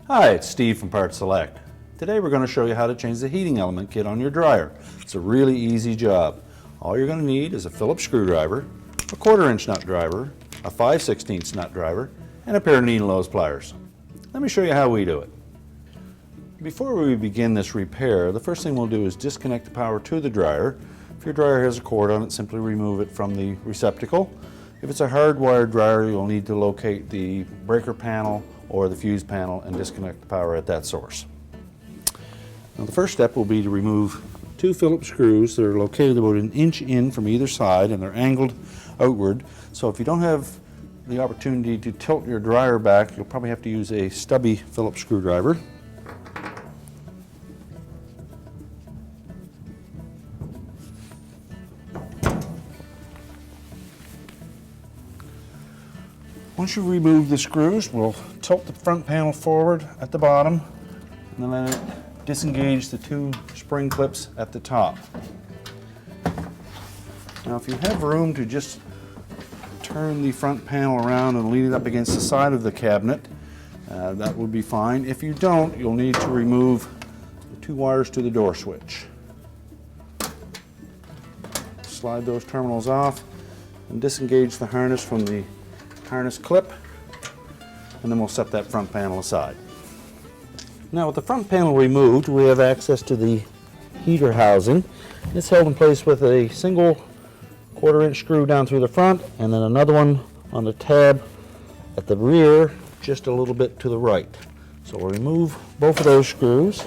Hi, it's Steve from PartSelect. Today we're going to show you how to change the heating element kit on your dryer. It's a really easy job. All you're going to need is a Phillips screwdriver, a 1/4" nut driver, a 5/16 nut driver, and a pair of needle-nose pliers. Let me show you how we do it. Before we begin this repair, the first thing we'll do is disconnect the power to the dryer. If your dryer has a cord on it, simply remove it from the receptacle. If it's a hardwired dryer, you'll need to locate the breaker panel or the fuse panel and disconnect the power at that source. Now the first step will be to remove 2 Phillips screws that are located about 1 inch in from either side, and they're angled outward. So if you don't have the opportunity to tilt your dryer back, you'll probably have to use a stubby Phillips screwdriver. Once you remove the screws, we'll tilt the front panel forward at the bottom and then let it disengage the 2 spring clips at the top. Now if you have room to just turn the front panel around and lean it up against the side of the cabinet, that would be fine. If you don't, you'll need to remove the 2 wires to the door switch. Slide those terminals off and disengage the harness from the harness clip, and then we'll set that front panel aside. Now with the front panel removed, we have access to the heater housing. It's held in place with a single 1/4" screw down through the front, and then another one on the tab at the rear, just a little bit to the right. So we'll remove both of those screws.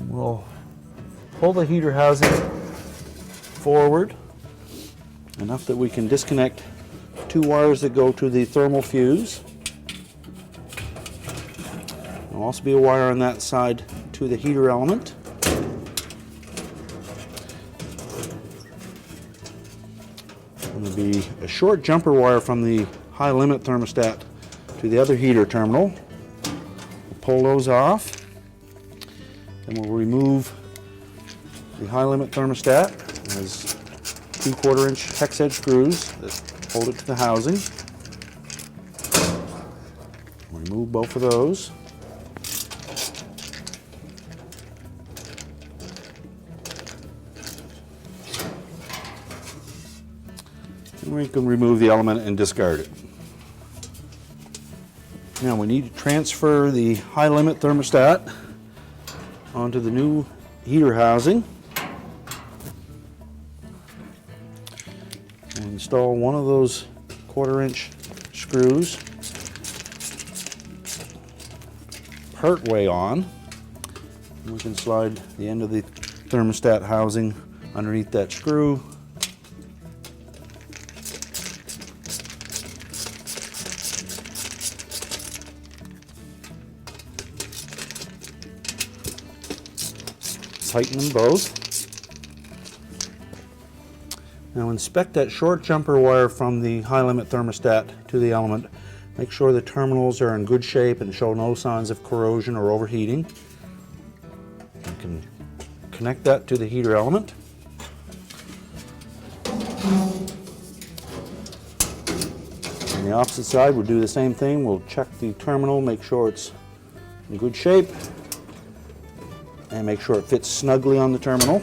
We'll pull the heater housing forward enough that we can disconnect 2 wires that go to the thermal fuse. There'll also be a wire on that side to the heater element. And there'll be a short jumper wire from the high limit thermostat to the other heater terminal. We'll pull those off. And we'll remove the high limit thermostat. It has 2 1/4" hex head screws that hold it to the housing. Remove both of those. And we can remove the element and discard it. Now we need to transfer the high limit thermostat onto the new heater housing and install one of those 1/4" screws part way on. And we can slide the end of the thermostat housing underneath that screw. Tighten them both. Now inspect that short jumper wire from the high limit thermostat to the element. Make sure the terminals are in good shape and show no signs of corrosion or overheating. You can connect that to the heater element. On the opposite side, we'll do the same thing. We'll check the terminal, make sure it's in good shape, and make sure it fits snugly on the terminal.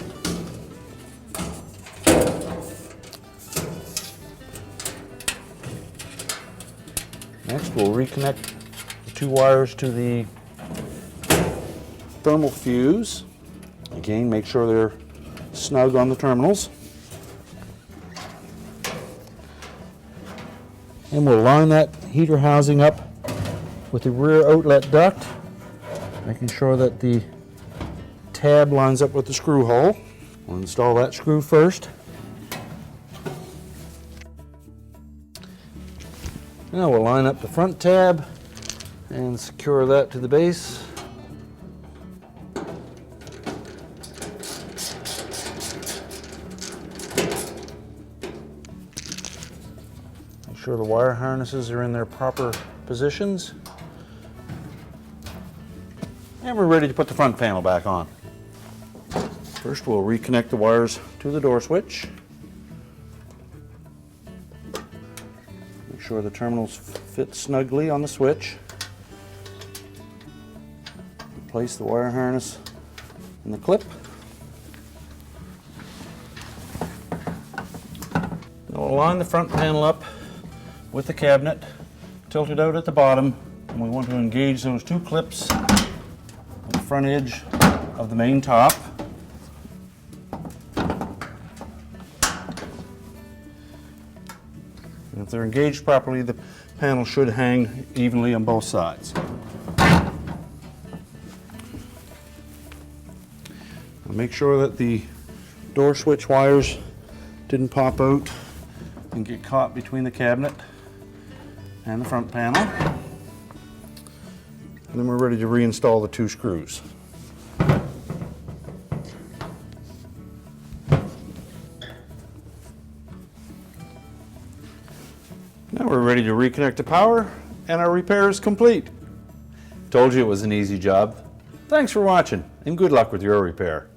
Next, we'll reconnect the 2 wires to the thermal fuse. Again, make sure they're snug on the terminals. And we'll line that heater housing up with the rear outlet duct, making sure that the tab lines up with the screw hole. We'll install that screw first. Now we'll line up the front tab and secure that to the base. Make sure the wire harnesses are in their proper positions. And we're ready to put the front panel back on. First, we'll reconnect the wires to the door switch. Make sure the terminals fit snugly on the switch. Place the wire harness in the clip. We'll line the front panel up with the cabinet, tilted out at the bottom, and we want to engage those two clips on the front edge of the main top. And if they're engaged properly, the panel should hang evenly on both sides. Make sure that the door switch wires didn't pop out and get caught between the cabinet and the front panel. And then we're ready to reinstall the two screws. Now we're ready to reconnect the power, and our repair is complete. Told you it was an easy job. Thanks for watching, and good luck with your repair.